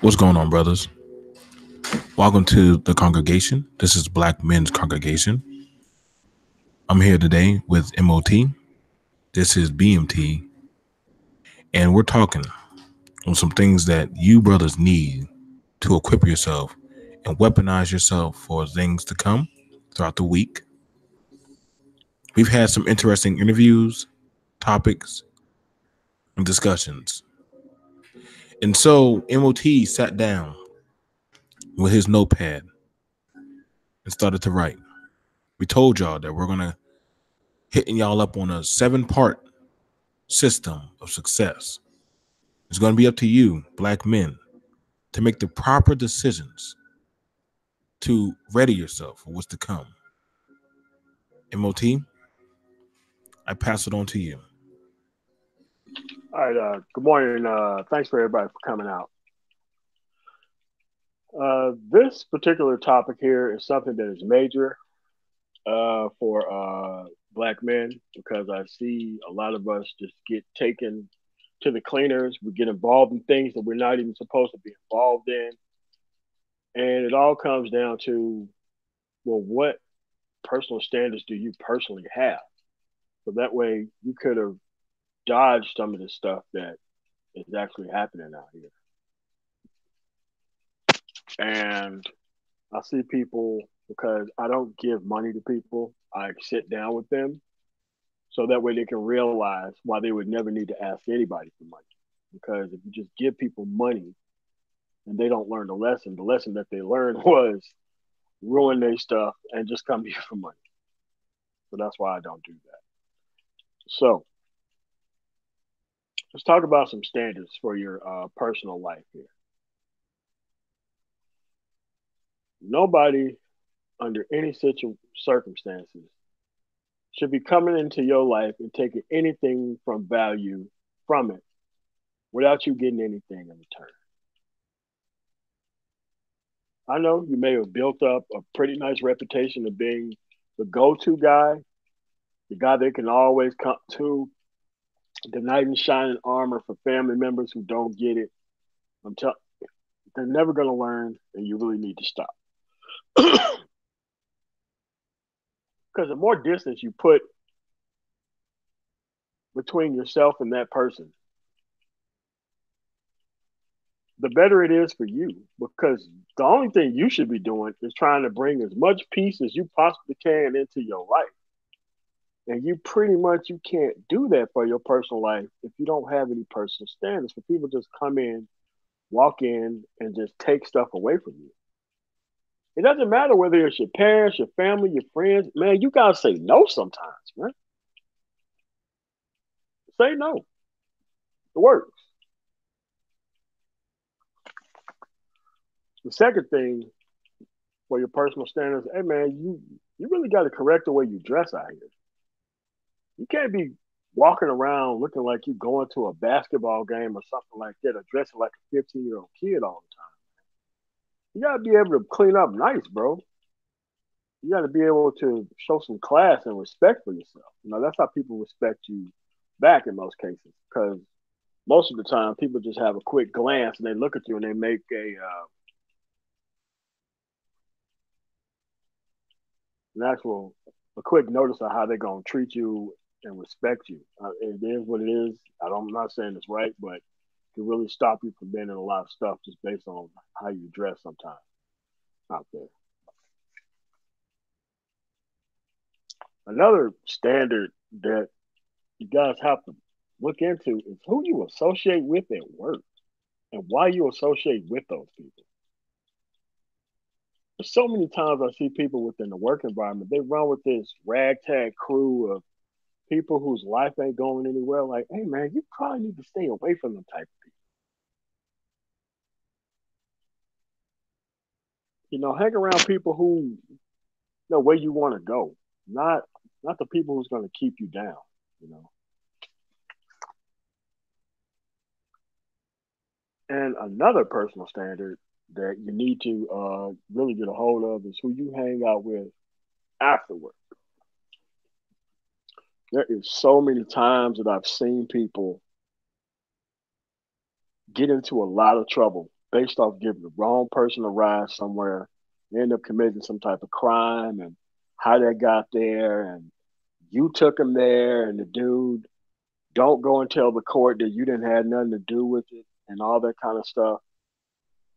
What's going on, brothers? Welcome to the congregation. This is Black Men's Congregation. I'm here today with M.O.T. This is BMT, and we're talking on some things that you brothers need to equip yourself and weaponize yourself for things to come throughout the week. We've had some interesting interviews, topics, and discussions. And so M.O.T. sat down with his notepad and started to write. We told y'all that we're going to hitting y'all up on a 7-part system of success. It's going to be up to you, black men, to make the proper decisions to ready yourself for what's to come. M.O.T., I pass it on to you. All right. Good morning. Thanks for everybody for coming out. This particular topic here is something that is major for black men because I see a lot of us just get taken to the cleaners. We get involved in things that we're not even supposed to be involved in. And it all comes down to, well, what personal standards do you personally have? So that way you could have dodged some of the stuff that is actually happening out here. And I see people because I don't give money to people. I sit down with them so that way they can realize why they would never need to ask anybody for money. Because if you just give people money and they don't learn the lesson that they learned was ruin their stuff and just come to you for money. So that's why I don't do that. So let's talk about some standards for your personal life here. Nobody under any circumstances should be coming into your life and taking anything from value from it without you getting anything in return. I know you may have built up a pretty nice reputation of being the go to guy, the guy they can always come to, the knight in shining armor for family members who don't get it. I'm telling they're never going to learn, and you really need to stop. Because the more distance you put between yourself and that person, the better it is for you because the only thing you should be doing is trying to bring as much peace as you possibly can into your life. And you pretty much you can't do that for your personal life if you don't have any personal standards. For people just come in, walk in, and just take stuff away from you. It doesn't matter whether it's your parents, your family, your friends. Man, you gotta say no sometimes, man. Say no. It works. The second thing for your personal standards, hey man, you really got to correct the way you dress out here. You can't be walking around looking like you going to a basketball game or something like that, or dressing like a 15-year-old kid all the time. You got to be able to clean up nice, bro. You got to be able to show some class and respect for yourself. You know, that's how people respect you back in most cases. Because most of the time, people just have a quick glance and they look at you and they make an actual a quick notice of how they're gonna treat you and respect you. It is what it is. I'm not saying it's right, but it can really stop you from being in a lot of stuff just based on how you dress sometimes out there. Another standard that you guys have to look into is who you associate with at work and why you associate with those people. There's so many times I see people within the work environment, they run with this ragtag crew of people whose life ain't going anywhere. Like, hey man, you probably need to stay away from them type of people. You know, hang around people who know where you want to go, not not the people who's going to keep you down. You know, and another personal standard that you need to really get a hold of is who you hang out with afterward. There is so many times that I've seen people get into a lot of trouble based off giving the wrong person a ride somewhere, they end up committing some type of crime and how they got there and you took him there and the dude don't go and tell the court that you didn't have nothing to do with it and all that kind of stuff.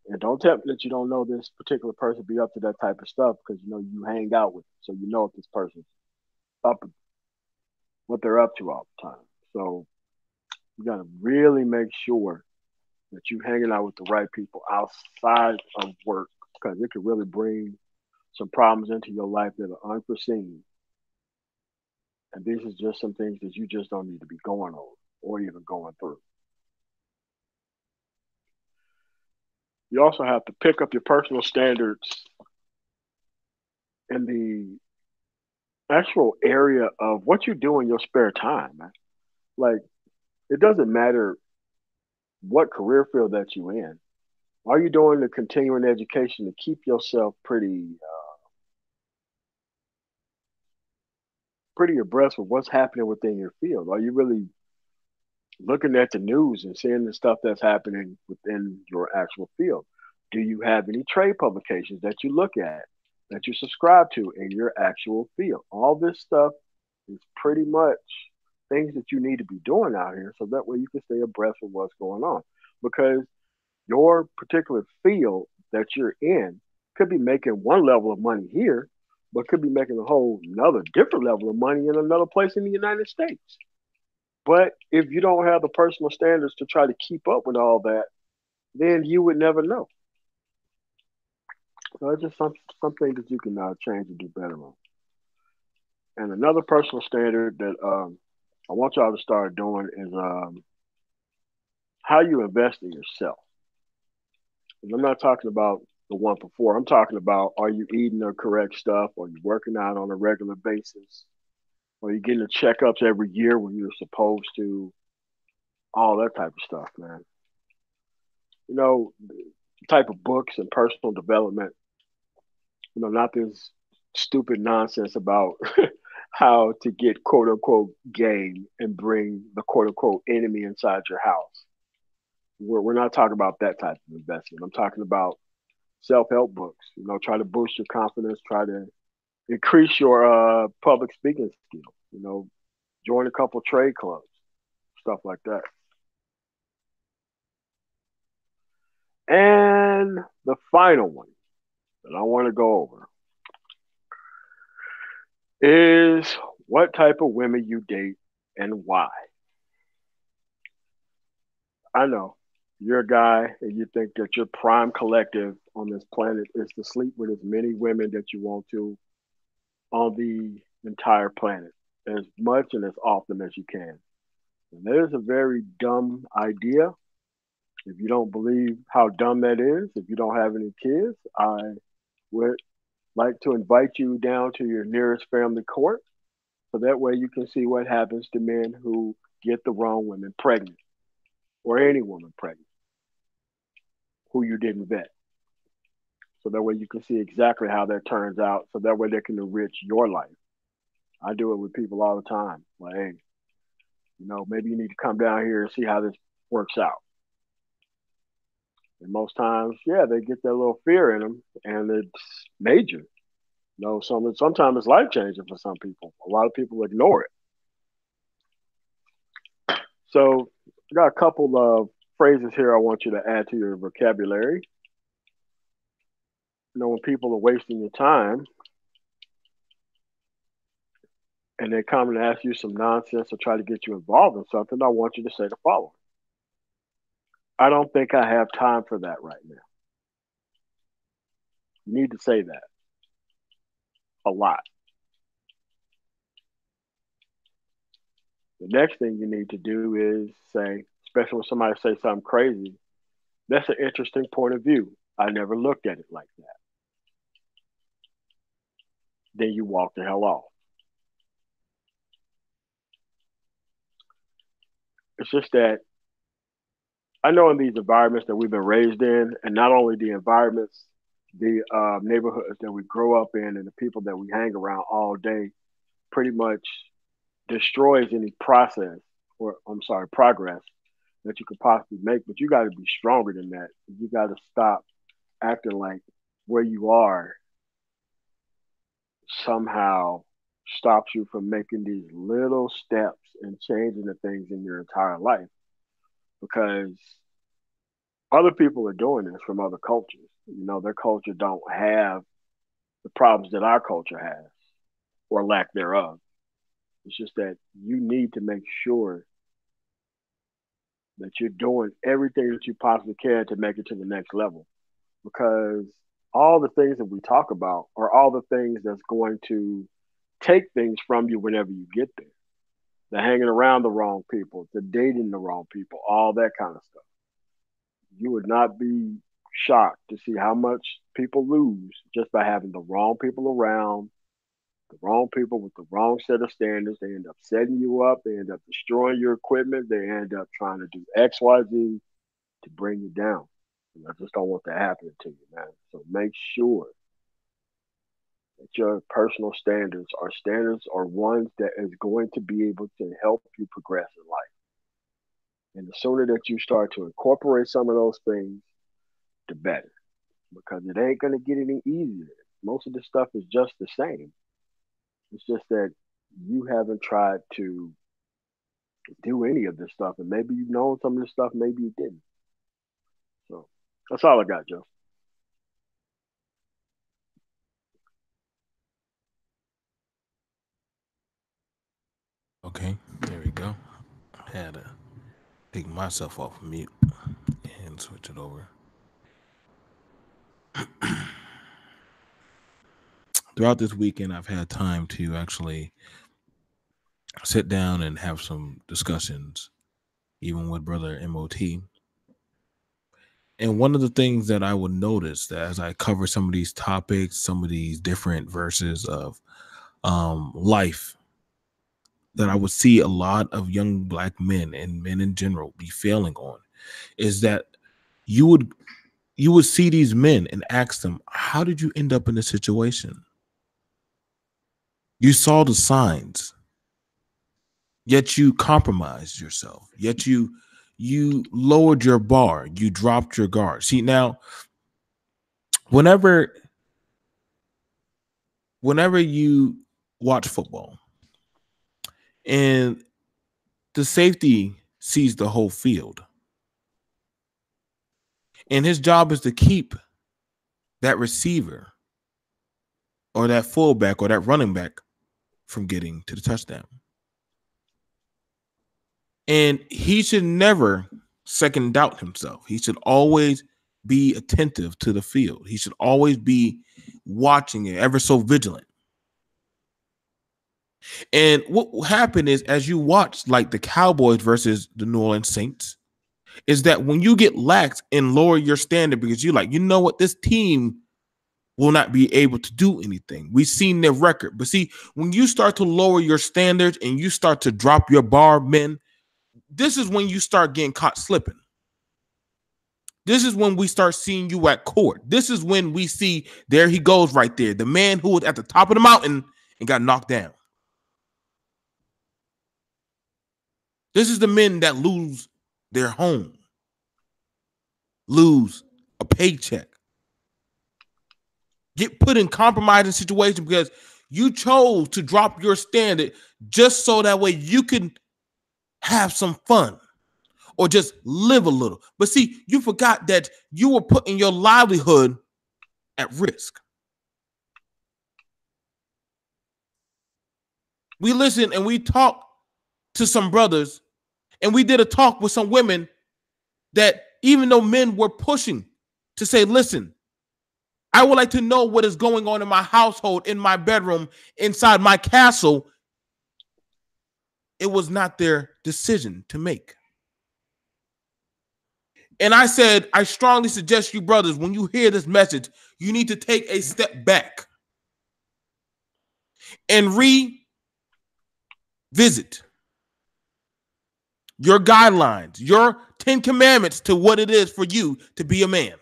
And don't tell me that you don't know this particular person be up to that type of stuff because you know you hang out with them, so you know if this person's up what they're up to all the time. So you got to really make sure that you hanging out with the right people outside of work because it could really bring some problems into your life that are unforeseen. And these are just some things that you just don't need to be going over or even going through. You also have to pick up your personal standards in the actual area of what you do in your spare time, man. Like, it doesn't matter what career field that you in. Are you doing the continuing education to keep yourself pretty abreast with what's happening within your field? Are you really looking at the news and seeing the stuff that's happening within your actual field? Do you have any trade publications that you look at that you subscribe to in your actual field? All this stuff is pretty much things that you need to be doing out here so that way you can stay abreast of what's going on. Because your particular field that you're in could be making one level of money here, but could be making a whole another different level of money in another place in the United States. But if you don't have the personal standards to try to keep up with all that, then you would never know. So it's just something that you can change and do better on. And another personal standard that I want y'all to start doing is how you invest in yourself. And I'm not talking about the one before. I'm talking about are you eating the correct stuff? Are you working out on a regular basis? Are you getting the checkups every year when you're supposed to? All that type of stuff, man. You know, type of books and personal development. Not this stupid nonsense about how to get quote unquote game and bring the quote unquote enemy inside your house. We're not talking about that type of investment. I'm talking about self help books. Try to boost your confidence, try to increase your public speaking skills. Join a couple trade clubs, stuff like that. And the final one that I want to go over is what type of women you date and why. I know you're a guy and you think that your prime collective on this planet is to sleep with as many women that you want to on the entire planet as much and as often as you can. And that is a very dumb idea. If you don't believe how dumb that is, if you don't have any kids, I would like to invite you down to your nearest family court so that way you can see what happens to men who get the wrong women pregnant or any woman pregnant who you didn't vet. So that way you can see exactly how that turns out. So that way they can enrich your life. I do it with people all the time. Like, hey, maybe you need to come down here and see how this works out. And most times, yeah, they get that little fear in them, and it's major. Sometimes it's life changing for some people. A lot of people ignore it. So, I got a couple of phrases here I want you to add to your vocabulary. When people are wasting your time and they come and ask you some nonsense or try to get you involved in something, I want you to say the following: I don't think I have time for that right now. You need to say that a lot. The next thing you need to do is say, especially when somebody says something crazy, that's an interesting point of view. I never looked at it like that. Then you walk the hell off. It's just that I know in these environments that we've been raised in, and not only the environments, the neighborhoods that we grow up in, and the people that we hang around all day, pretty much destroys any process or I'm sorry, progress that you could possibly make, but you got to be stronger than that. You got to stop acting like where you are somehow stops you from making these little steps and changing the things in your entire life because other people are doing this from other cultures. You know, their culture don't have the problems that our culture has or lack thereof. It's just that you need to make sure that you're doing everything that you possibly can to make it to the next level because all the things that we talk about are all the things that's going to take things from you whenever you get there. The hanging around the wrong people, the dating the wrong people, all that kind of stuff. You would not be shocked to see how much people lose just by having the wrong people around, the wrong people with the wrong set of standards. They end up setting you up. They end up destroying your equipment. They end up trying to do X, Y, Z to bring you down. And I just don't want that happening to you, man. So make sure that your personal standards are ones that is going to be able to help you progress in life. And the sooner that you start to incorporate some of those things, the better. Because it ain't gonna get any easier. Most of the stuff is just the same. It's just that you haven't tried to do any of this stuff, and maybe you've known some of this stuff, maybe you didn't. So that's all I got, Joe. Okay, there we go. Had to take myself off of mute and switch it over. Throughout this weekend, I've had time to actually sit down and have some discussions, even with brother M.O.T. And one of the things that I would notice that as I cover some of these topics, some of these different verses of life, that I would see a lot of young black men and men in general be failing on is that you would you would see these men and ask them, how did you end up in this situation? You saw the signs, yet you compromised yourself, yet you lowered your bar, you dropped your guard. See, now whenever whenever you watch football and the safety sees the whole field, and his job is to keep that receiver or that fullback or that running back from getting to the touchdown. And he should never second doubt himself. He should always be attentive to the field. He should always be watching it, ever so vigilant. And what happened is, as you watch like the Cowboys versus the New Orleans Saints, is that when you get lax and lower your standard because you're like, you know what, this team will not be able to do anything. We've seen their record. But see, when you start to lower your standards and you start to drop your bar, men, this is when you start getting caught slipping. This is when we start seeing you at court. This is when we see there he goes right there, the man who was at the top of the mountain and got knocked down. This is the men that lose their home, lose a paycheck, get put in compromising situations because you chose to drop your standard just so that way you can have some fun or just live a little. But see, you forgot that you were putting your livelihood at risk. We listened and we talked to some brothers and we did a talk with some women that even though men were pushing to say, listen, I would like to know what is going on in my household, in my bedroom, inside my castle. It was not their decision to make. And I said, I strongly suggest you brothers, when you hear this message, you need to take a step back and revisit your guidelines, your 10 commandments to what it is for you to be a man.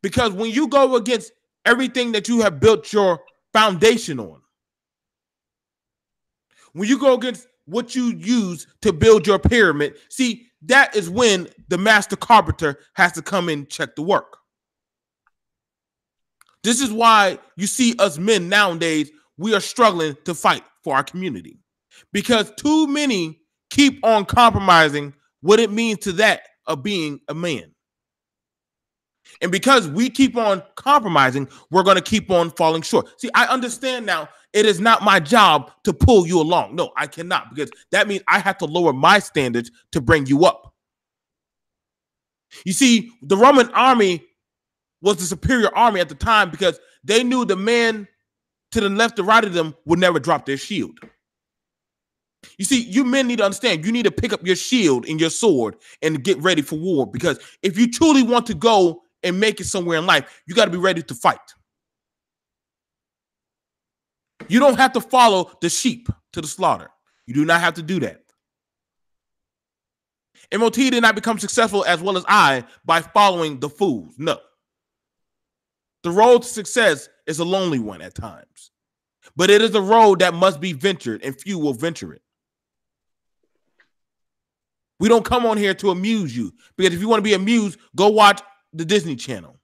Because when you go against everything that you have built your foundation on, when you go against what you use to build your pyramid. See, that is when the master carpenter has to come in and check the work. This is why you see us men nowadays, we are struggling to fight for our community because too many keep on compromising what it means to that of being a man. And because we keep on compromising, we're going to keep on falling short. See, I understand now it is not my job to pull you along. No, I cannot, because that means I have to lower my standards to bring you up. You see, the Roman army was the superior army at the time because they knew the man to the left or right of them would never drop their shield. You see, you men need to understand, you need to pick up your shield and your sword and get ready for war, because if you truly want to go and make it somewhere in life, you got to be ready to fight. You don't have to follow the sheep to the slaughter. You do not have to do that. M.O.T. did not become successful as well as I by following the fools. No. The road to success is a lonely one at times, but it is a road that must be ventured, and few will venture it. We don't come on here to amuse you, because if you want to be amused, go watch the Disney Channel.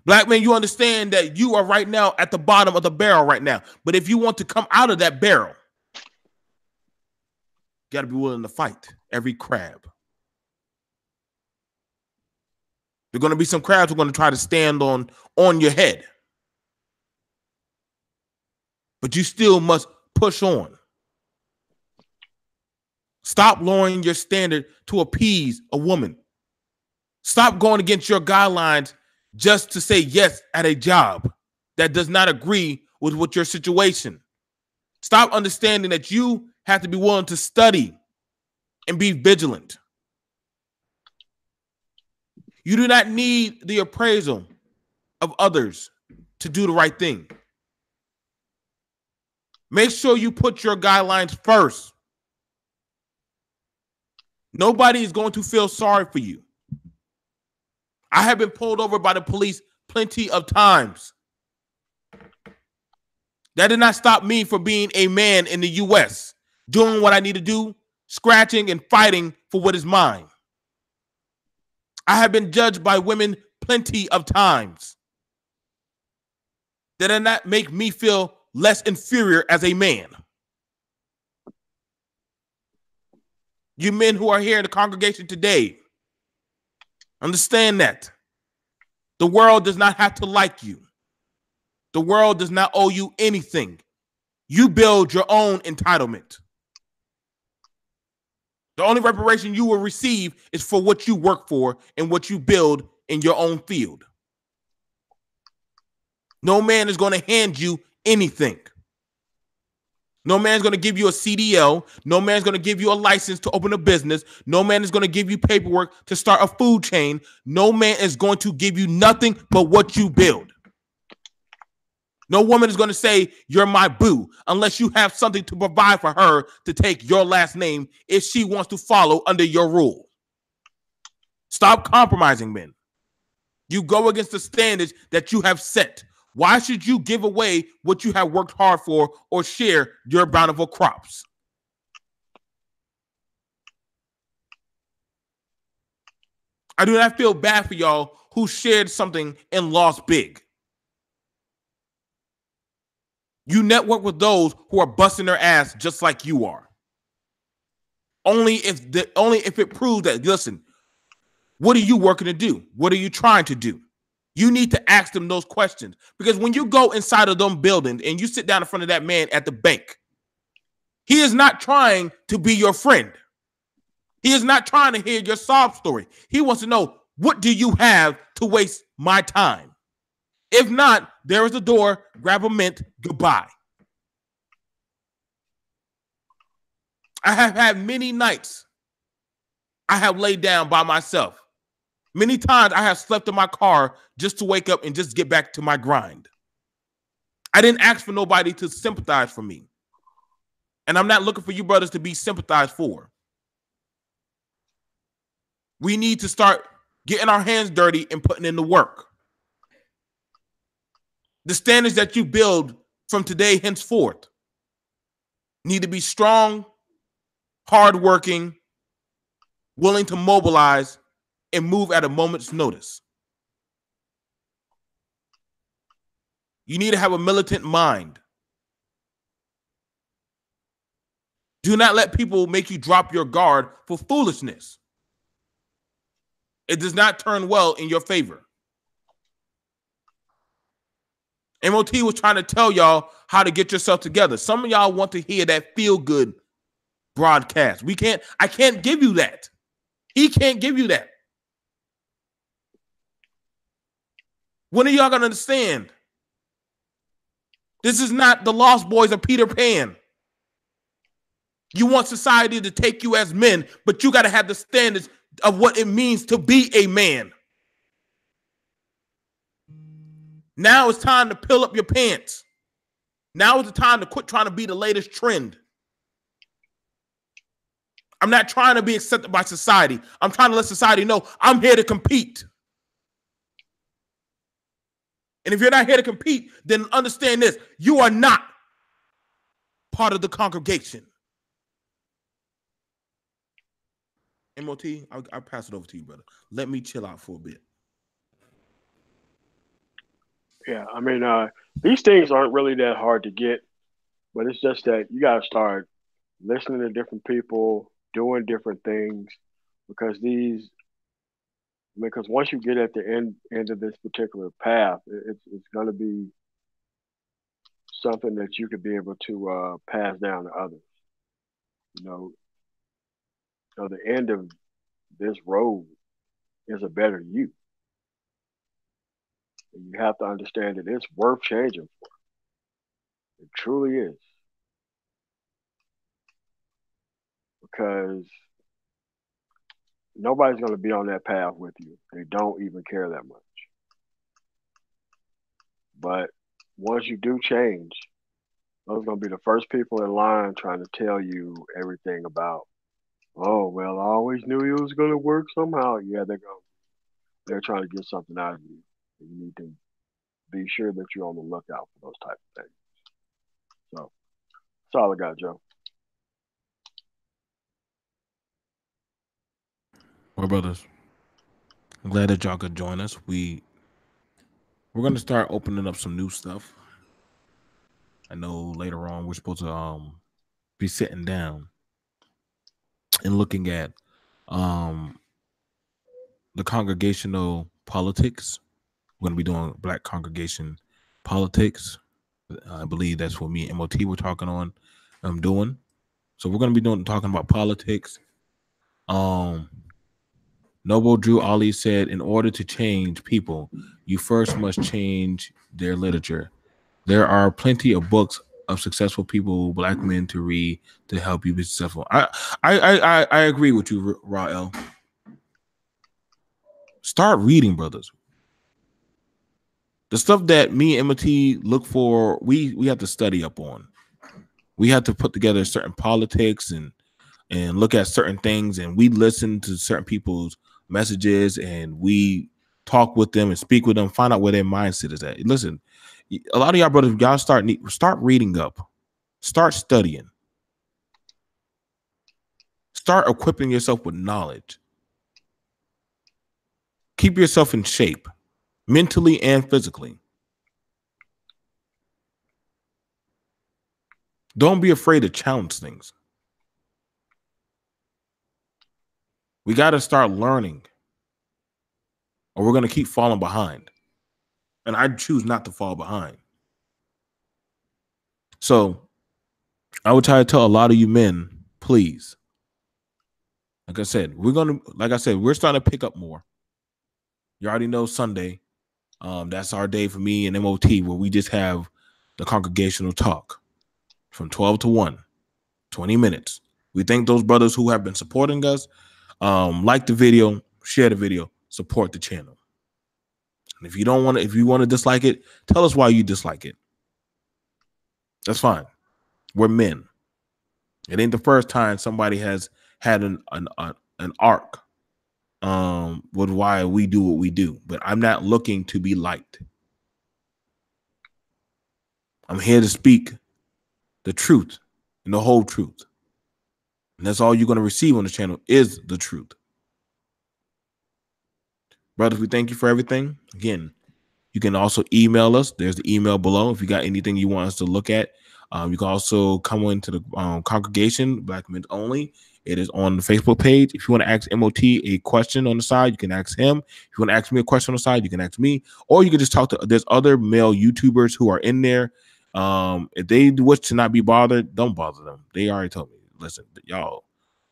Black men, you understand that you are right now at the bottom of the barrel right now. But if you want to come out of that barrel, you got to be willing to fight every crab. There are going to be some crabs who are going to try to stand on your head. But you still must push on. Stop lowering your standard to appease a woman. Stop going against your guidelines just to say yes at a job that does not agree with what your situation. Stop understanding that you have to be willing to study and be vigilant. You do not need the appraisal of others to do the right thing. Make sure you put your guidelines first. Nobody is going to feel sorry for you. I have been pulled over by the police plenty of times. That did not stop me from being a man in the U.S., doing what I need to do, scratching and fighting for what is mine. I have been judged by women plenty of times. That did not make me feel less inferior as a man. You men who are here in the congregation today, understand that the world does not have to like you. The world does not owe you anything. You build your own entitlement. The only reparation you will receive is for what you work for and what you build in your own field. No man is going to hand you anything. No man's going to give you a CDL. No man's going to give you a license to open a business. No man is going to give you paperwork to start a food chain. No man is going to give you nothing but what you build. No woman is going to say, you're my boo, unless you have something to provide for her to take your last name if she wants to follow under your rule. Stop compromising, men. You go against the standards that you have set. Why should you give away what you have worked hard for or share your bountiful crops? I do not feel bad for y'all who shared something and lost big. You network with those who are busting their ass just like you are. Only if it proves that, listen, what are you working to do? What are you trying to do? You need to ask them those questions, because when you go inside of them buildings and you sit down in front of that man at the bank, he is not trying to be your friend. He is not trying to hear your sob story. He wants to know, what do you have to waste my time? If not, there is a door, grab a mint, goodbye. I have had many nights I have laid down by myself. Many times I have slept in my car just to wake up and just get back to my grind. I didn't ask for nobody to sympathize for me. And I'm not looking for you brothers to be sympathized for. We need to start getting our hands dirty and putting in the work. The standards that you build from today henceforth, need to be strong, hardworking, willing to mobilize, and move at a moment's notice. You need to have a militant mind. Do not let people make you drop your guard for foolishness. It does not turn well in your favor. M.O.T. was trying to tell y'all how to get yourself together. Some of y'all want to hear that feel-good broadcast. I can't give you that. He can't give you that. When are y'all going to understand? This is not the Lost Boys of Peter Pan. You want society to take you as men, but you got to have the standards of what it means to be a man. Now it's time to pill up your pants. Now is the time to quit trying to be the latest trend. I'm not trying to be accepted by society. I'm trying to let society know I'm here to compete. And if you're not here to compete, then understand this. You are not part of the congregation. M.O.T., I'll pass it over to you, brother. Let me chill out for a bit. Yeah, I mean, these things aren't really that hard to get, but it's just that you got to start listening to different people, doing different things, because because once you get at the end of this particular path, it's going to be something that you could be able to pass down to others. You know, so the end of this road is a better you. And you have to understand that it's worth changing for. It truly is. Because nobody's going to be on that path with you. They don't even care that much. But once you do change, those are going to be the first people in line trying to tell you everything about, oh, well, I always knew it was going to work somehow. Yeah, they're trying to get something out of you. You need to be sure that you're on the lookout for those type of things. So that's all I got, Joe. Well, brothers, I'm glad that y'all could join us. We're going to start opening up some new stuff. I know later on we're supposed to be sitting down and looking at the congregational politics. We're going to be doing Black congregation politics. I believe that's what me and M.O.T. were talking on. Doing. So we're going to be talking about politics. Noble Drew Ali said, in order to change people, you first must change their literature. There are plenty of books of successful people, Black men, to read to help you be successful. I agree with you, Rael. Start reading, brothers. The stuff that me and M.O.T. look for, we have to study up on. We have to put together certain politics and look at certain things, and we listen to certain people's messages, and we talk with them and speak with them, find out where their mindset is at. Listen, a lot of y'all brothers, y'all start reading up, start studying, start equipping yourself with knowledge. Keep yourself in shape, mentally and physically. Don't be afraid to challenge things. We got to start learning, or we're going to keep falling behind. And I choose not to fall behind. So I would try to tell a lot of you men, please. Like I said, we're starting to pick up more. You already know Sunday. That's our day for me and M.O.T. where we just have the congregational talk from 12 to 1, 20 minutes. We thank those brothers who have been supporting us. Like the video, share the video, support the channel. And if you want to dislike it, tell us why you dislike it. That's fine. We're men. It ain't the first time somebody has had an arc with why we do what we do. But I'm not looking to be liked. I'm here to speak the truth and the whole truth. And that's all you're going to receive on the channel is the truth. Brothers, we thank you for everything. Again, you can also email us. There's the email below if you got anything you want us to look at. You can also come into the congregation, Black Men Only. It is on the Facebook page. If you want to ask M.O.T. a question on the side, you can ask him. If you want to ask me a question on the side, you can ask me. Or you can just talk to, there's other male YouTubers who are in there. If they wish to not be bothered, don't bother them. They already told me, listen, y'all,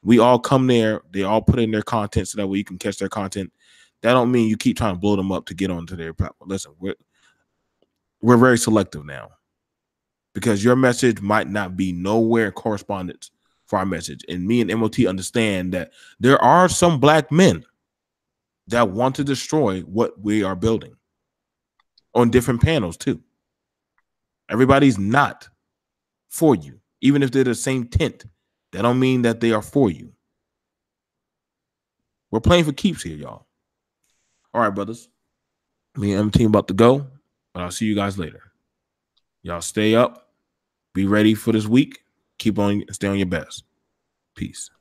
we all come there. They all put in their content so that way you can catch their content. That don't mean you keep trying to blow them up to get onto their platform. Listen, we're very selective now because your message might not be nowhere in correspondence for our message. And me and M.O.T. understand that there are some black men that want to destroy what we are building on different panels too. Everybody's not for you. Even if they're the same tint, that don't mean that they are for you. We're playing for keeps here, y'all. All right, brothers. Me and M.O.T. about to go, but I'll see you guys later. Y'all stay up. Be ready for this week. Keep on, stay on your best. Peace.